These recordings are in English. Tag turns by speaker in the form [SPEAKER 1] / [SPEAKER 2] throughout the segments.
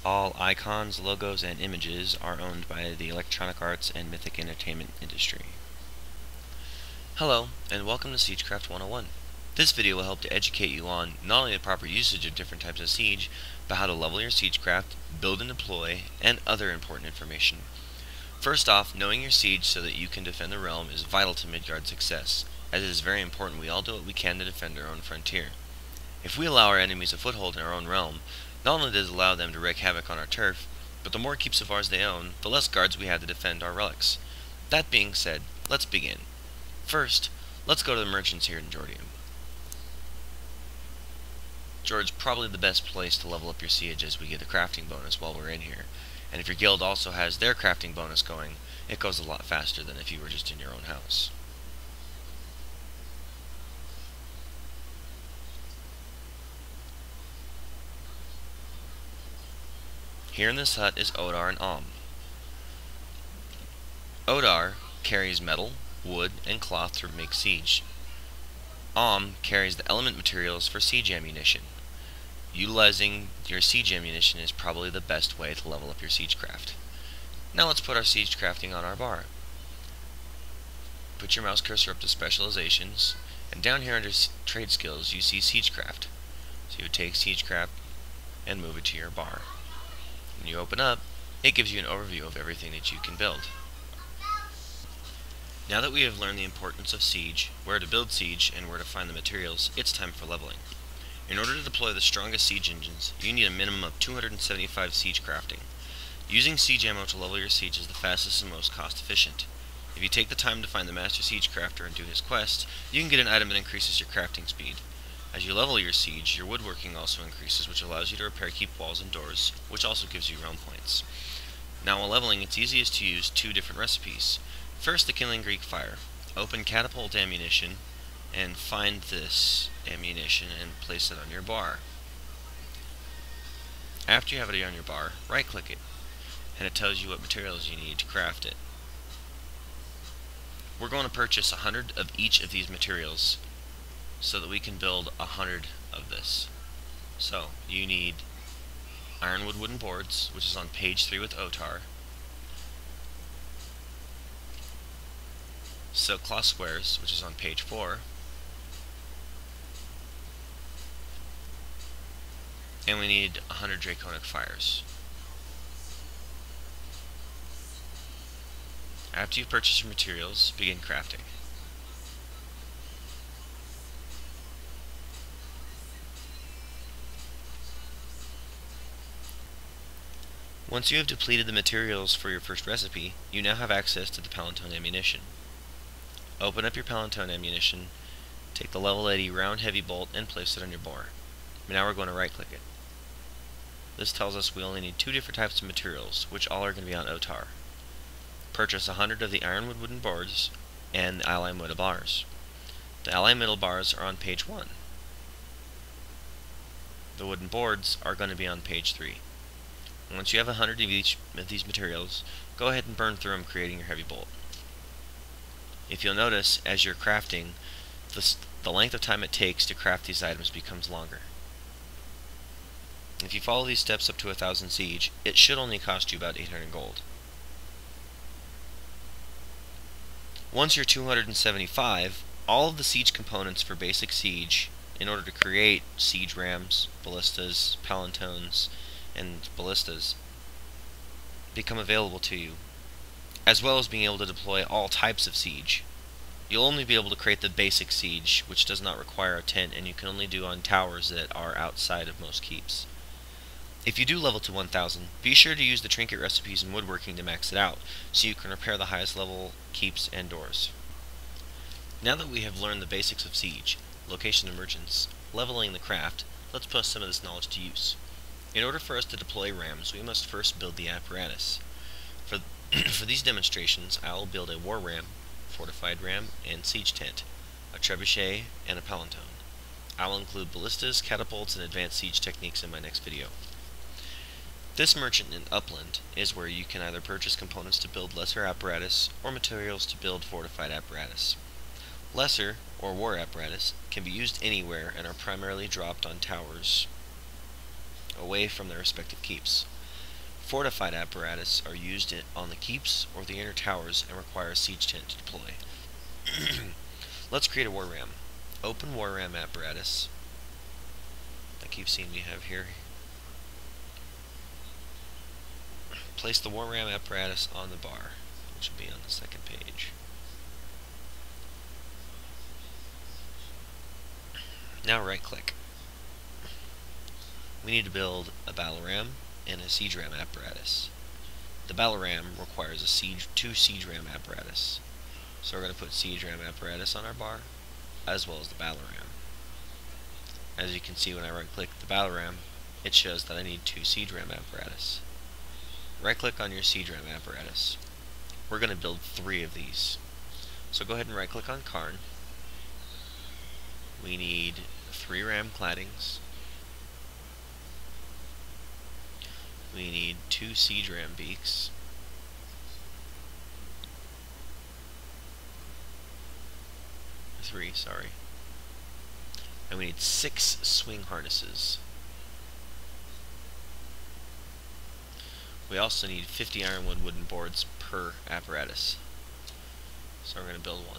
[SPEAKER 1] All icons, logos, and images are owned by the Electronic Arts and Mythic Entertainment industry. Hello, and welcome to Siegecraft 101. This video will help to educate you on not only the proper usage of different types of siege, but how to level your Siegecraft, build and deploy, and other important information. First off, knowing your siege so that you can defend the realm is vital to Midgard's success, as it is very important we all do what we can to defend our own frontier. If we allow our enemies a foothold in our own realm, not only does it allow them to wreak havoc on our turf, but the more keeps of ours they own, the less guards we have to defend our relics. That being said, let's begin. First, let's go to the merchants here in Jordium. Jor's probably the best place to level up your siege as we get a crafting bonus while we're in here, and if your guild also has their crafting bonus going, it goes a lot faster than if you were just in your own house. Here in this hut is Odar and Om. Odar carries metal, wood, and cloth to make siege. Om carries the element materials for siege ammunition. Utilizing your siege ammunition is probably the best way to level up your Siegecraft. Now let's put our siege crafting on our bar. Put your mouse cursor up to specializations, and down here under trade skills you see Siegecraft. So you would take Siegecraft and move it to your bar. When you open up, it gives you an overview of everything that you can build. Now that we have learned the importance of siege, where to build siege, and where to find the materials, it's time for leveling. In order to deploy the strongest siege engines, you need a minimum of 275 siege crafting. Using siege ammo to level your siege is the fastest and most cost efficient. If you take the time to find the master siege crafter and do his quest, you can get an item that increases your crafting speed. As you level your siege, your woodworking also increases, which allows you to repair keep walls and doors, which also gives you realm points. Now while leveling, it's easiest to use two different recipes. First, the Killing Greek Fire. Open catapult ammunition and find this ammunition and place it on your bar. After you have it on your bar, right click it, and it tells you what materials you need to craft it. We're going to purchase 100 of each of these materials so that we can build 100 of this. So you need ironwood wooden boards, which is on page 3 with Otar, silk cloth squares, which is on page 4, and we need 100 draconic fires. After you've purchased your materials, begin crafting. Once you have depleted the materials for your first recipe, you now have access to the Palantone ammunition. Open up your Palantone ammunition, take the level 80 round heavy bolt and place it on your bar. Now we're going to right click it. This tells us we only need two different types of materials, which all are going to be on Otar. Purchase 100 of the ironwood wooden boards and the ally middle bars. The ally middle bars are on page 1. The wooden boards are going to be on page 3. Once you have 100 of each of these materials, go ahead and burn through them, creating your heavy bolt. If you'll notice, as you're crafting, the length of time it takes to craft these items becomes longer. If you follow these steps up to 1000 siege, it should only cost you about 800 gold. Once you're 275, all of the siege components for basic siege, in order to create siege rams, ballistas, palantones, and ballistas, become available to you, as well as being able to deploy all types of siege. You'll only be able to create the basic siege, which does not require a tent, and you can only do on towers that are outside of most keeps. If you do level to 1000, be sure to use the trinket recipes and woodworking to max it out, so you can repair the highest level keeps and doors. Now that we have learned the basics of siege, location of merchants, leveling the craft, let's put some of this knowledge to use. In order for us to deploy rams, we must first build the apparatus. For these demonstrations, I will build a war ram, fortified ram, and siege tent, a trebuchet, and a palantone. I will include ballistas, catapults, and advanced siege techniques in my next video. This merchant in Upland is where you can either purchase components to build lesser apparatus or materials to build fortified apparatus. Lesser, or war apparatus, can be used anywhere and are primarily dropped on towers away from their respective keeps. Fortified apparatus are used on the keeps or the inner towers and require a siege tent to deploy. Let's create a war ram. Open war ram apparatus. I keep seeing we have here. Place the war ram apparatus on the bar, which will be on the second page. Now right click. We need to build a battle ram and a siege ram apparatus. The battle ram requires two siege ram apparatus. So we're going to put siege ram apparatus on our bar, as well as the battle ram. As you can see, when I right click the battle ram, it shows that I need two siege ram apparatus. Right click on your siege ram apparatus. We're going to build 3 of these. So go ahead and right click on Karn. We need 3 ram claddings. We need 2 siege ram beaks. 3, sorry. And we need 6 swing harnesses. We also need 50 ironwood wooden boards per apparatus. So we're going to build 1.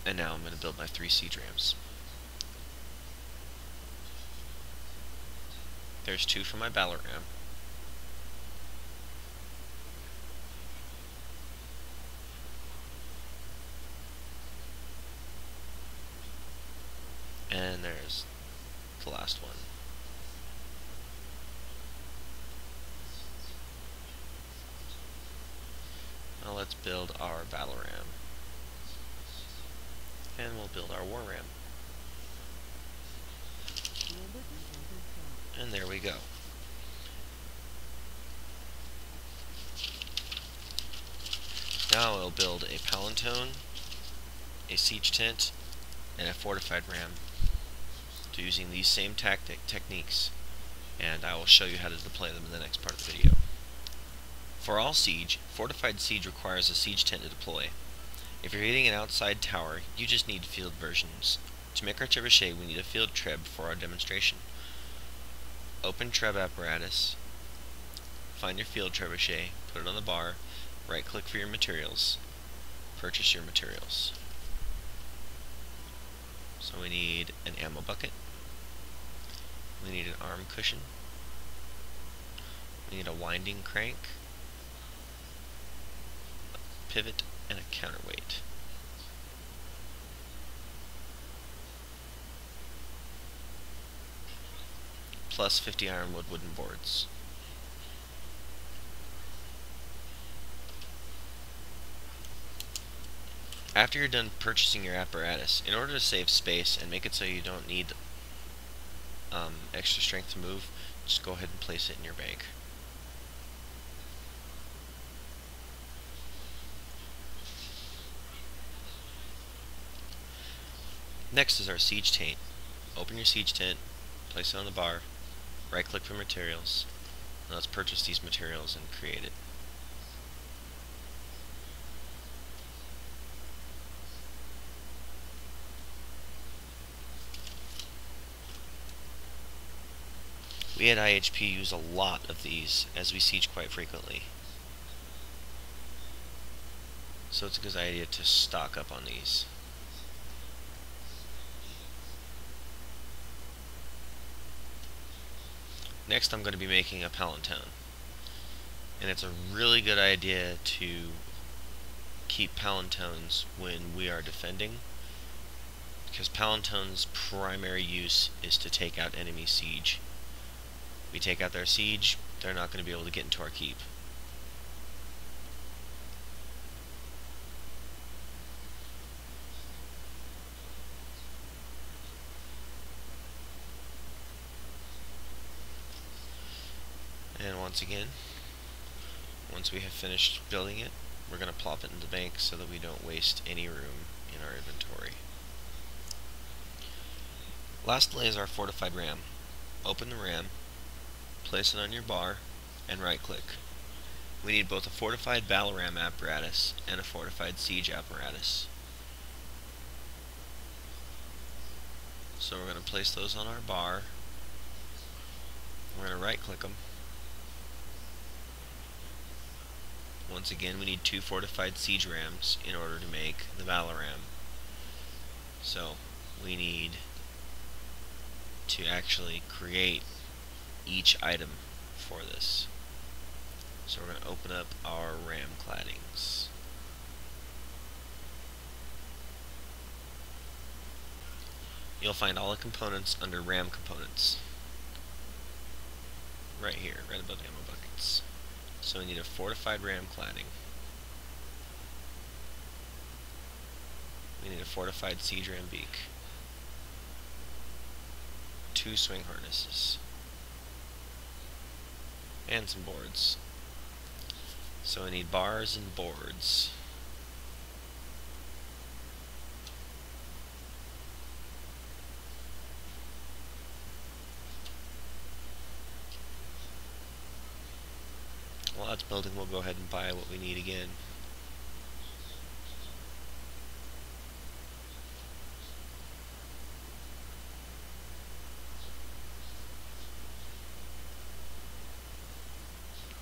[SPEAKER 1] And now I'm going to build my 3 siege rams. There's 2 for my battle ram. And there's the last one. Now let's build our battle ram. And we'll build our war ram. And there we go. Now we'll build a palantone, a siege tent, and a fortified ram using these same techniques, and I will show you how to deploy them in the next part of the video. For all siege, fortified siege requires a siege tent to deploy. If you're hitting an outside tower, you just need field versions. To make our trebuchet, we need a field treb for our demonstration. Open treb apparatus, find your field trebuchet, put it on the bar, right click for your materials, purchase your materials. So we need an ammo bucket, we need an arm cushion, we need a winding crank, a pivot, and a counterweight. Plus 50 ironwood wooden boards. After you're done purchasing your apparatus, in order to save space and make it so you don't need extra strength to move, just go ahead and place it in your bank. Next is our siege tent. Open your siege tent, place it on the bar, right click for materials, and let's purchase these materials and create it. We at IHP use a lot of these as we siege quite frequently, so it's a good idea to stock up on these. Next I'm going to be making a palantone, and it's a really good idea to keep palantones when we are defending, because palantones' primary use is to take out enemy siege. We take out their siege, they're not going to be able to get into our keep. And once again, once we have finished building it, we're going to plop it in the bank so that we don't waste any room in our inventory. Lastly is our fortified ram. Open the ram, place it on your bar, and right click. We need both a fortified battle ram apparatus and a fortified siege apparatus. So we're going to place those on our bar. We're going to right click them. Once again, we need 2 fortified siege rams in order to make the battle ram. So we need to actually create each item for this. So we're going to open up our ram claddings. You'll find all the components under RAM components. Right here, right above the ammo buckets. So we need a fortified RAM cladding. We need a fortified siege ram beak. 2 swing harnesses. And some boards. So we need bars and boards. While that's building, we'll go ahead and buy what we need again.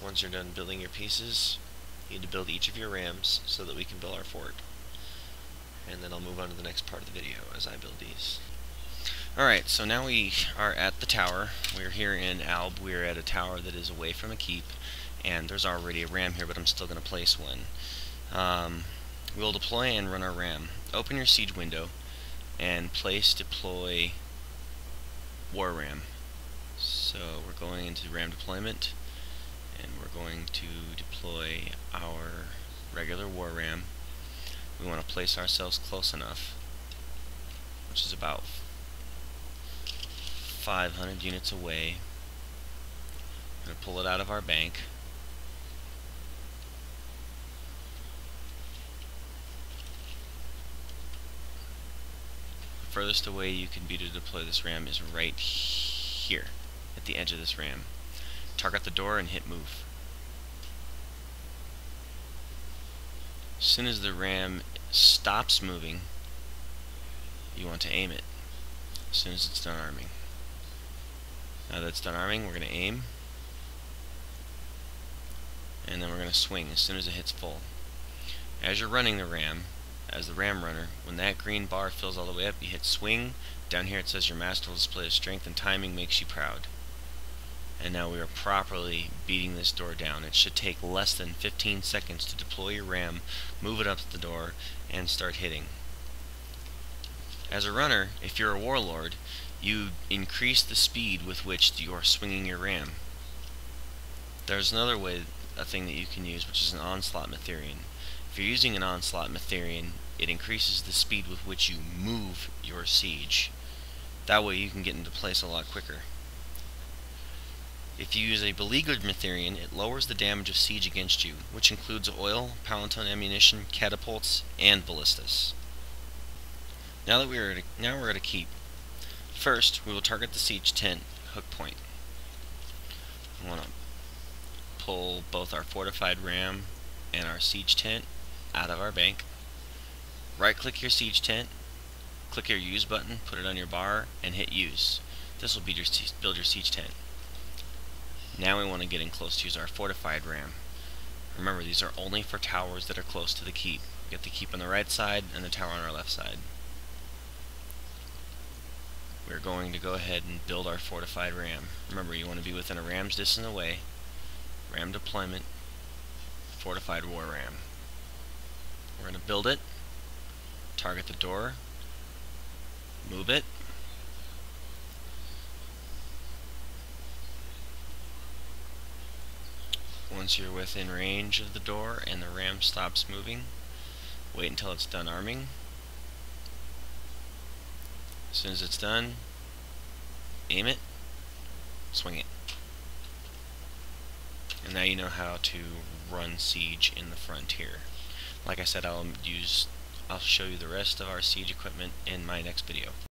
[SPEAKER 1] Once you're done building your pieces, you need to build each of your rams so that we can build our fort. And then I'll move on to the next part of the video as I build these. Alright, so now we are at the tower. We're here in Alb. We're at a tower that is away from a keep, and there's already a ram here, but I'm still going to place one. We'll deploy and run our ram. Open your siege window and place deploy war ram. So we're going into ram deployment, and we're going to deploy our regular war ram. We want to place ourselves close enough, which is about 500 units away. I'm going to pull it out of our bank. The furthest away you can be to deploy this ram is right here, at the edge of this ram. Target the door and hit move. As soon as the ram stops moving, you want to aim it. As soon as it's done arming. Now that it's done arming, we're going to aim, and then we're going to swing as soon as it hits full. As you're running the ram, as the ram runner, when that green bar fills all the way up, you hit swing. Down here it says your master will display his strength and timing makes you proud. And now we are properly beating this door down. It should take less than 15 seconds to deploy your ram, move it up to the door, and start hitting. As a runner, if you're a warlord, you increase the speed with which you're swinging your ram. There's another way, a thing that you can use, which is an onslaught Matherian. If you're using an onslaught Matherian, it increases the speed with which you move your siege. That way you can get into place a lot quicker. If you use a beleaguered Matherian, it lowers the damage of siege against you, which includes oil, palanton ammunition, catapults, and ballistas. Now we're at a keep. First, we will target the siege tent hook point. We want to pull both our fortified ram and our siege tent out of our bank. Right-click your siege tent, click your use button, put it on your bar, and hit use. This will build your siege tent. Now we want to get in close to use our fortified ram. Remember, these are only for towers that are close to the keep. We get the keep on the right side and the tower on our left side. We're going to go ahead and build our fortified ram. Remember, you want to be within a ram's distance away. Ram deployment, fortified war ram. We're going to build it, target the door, move it, once you're within range of the door and the ram stops moving, wait until it's done arming. As soon as it's done, aim it, swing it. And now you know how to run siege in the frontier. Like I said, I'll show you the rest of our siege equipment in my next video.